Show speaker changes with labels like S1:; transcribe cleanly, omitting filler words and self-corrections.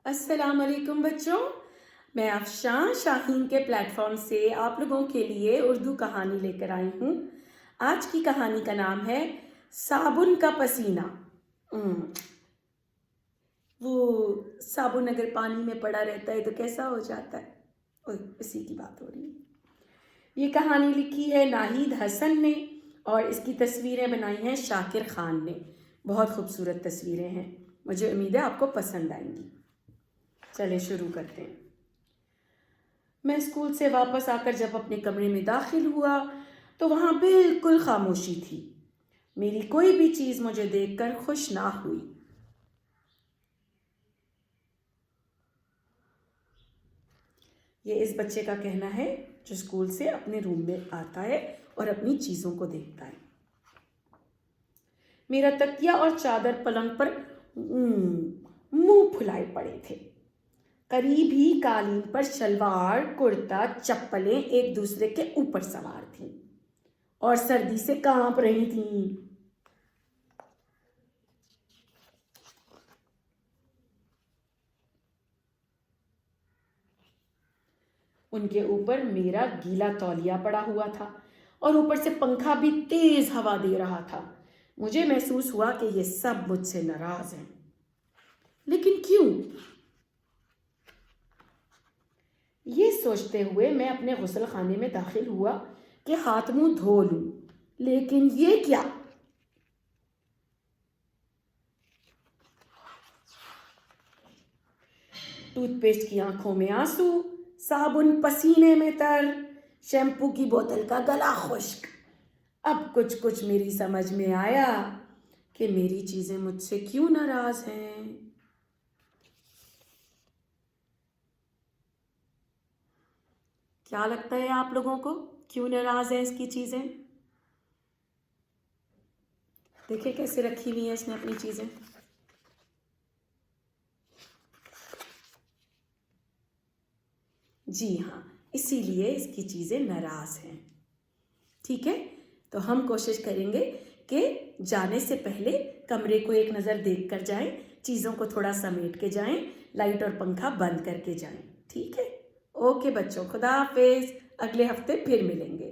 S1: السلام علیکم بچوں، میں افشاں شاہین کے پلیٹ فارم سے آپ لوگوں کے لیے اردو کہانی لے کر آئی ہوں۔ آج کی کہانی کا نام ہے صابن کا پسینہ۔ وہ صابن اگر پانی میں پڑا رہتا ہے تو کیسا ہو جاتا ہے، اسی کی بات ہو رہی ہے۔ یہ کہانی لکھی ہے ناہید حسن نے اور اس کی تصویریں بنائی ہیں شاکر خان نے۔ بہت خوبصورت تصویریں ہیں، مجھے امید ہے آپ کو پسند آئیں گی۔ چلے شروع کرتے ہیں۔ میں اسکول سے واپس آ کر جب اپنے کمرے میں داخل ہوا تو وہاں بالکل خاموشی تھی۔ میری کوئی بھی چیز مجھے دیکھ کر خوش نہ ہوئی۔ یہ اس بچے کا کہنا ہے جو اسکول سے اپنے روم میں آتا ہے اور اپنی چیزوں کو دیکھتا ہے۔ میرا تکیہ اور چادر پلنگ پر منہ پھلائے پڑے تھے۔ قریب ہی قالین پر شلوار، کرتا، چپلیں ایک دوسرے کے اوپر سوار تھیں اور سردی سے کانپ رہی تھیں۔ ان کے اوپر میرا گیلا تولیہ پڑا ہوا تھا اور اوپر سے پنکھا بھی تیز ہوا دے رہا تھا۔ مجھے محسوس ہوا کہ یہ سب مجھ سے ناراض ہیں، لیکن کیوں؟ یہ سوچتے ہوئے میں اپنے غسل خانے میں داخل ہوا کہ ہاتھ منہ دھو لوں، لیکن یہ کیا؟ ٹوتھ پیسٹ کی آنکھوں میں آنسو، صابن پسینے میں تر، شیمپو کی بوتل کا گلا خشک۔ اب کچھ میری سمجھ میں آیا کہ میری چیزیں مجھ سے کیوں ناراض ہیں۔ کیا لگتا ہے آپ لوگوں کو کیوں ناراض ہیں اس کی چیزیں؟ دیکھیں کیسے رکھی ہوئی ہیں اس نے اپنی چیزیں۔ جی ہاں، اسی لیے اس کی چیزیں ناراض ہیں۔ ٹھیک ہے، تو ہم کوشش کریں گے کہ جانے سے پہلے کمرے کو ایک نظر دیکھ کر جائیں، چیزوں کو تھوڑا سمیٹ کے جائیں، لائٹ اور پنکھا بند کر کے جائیں۔ ٹھیک ہے، اوکے بچوں، خدا حافظ، اگلے ہفتے پھر ملیں گے۔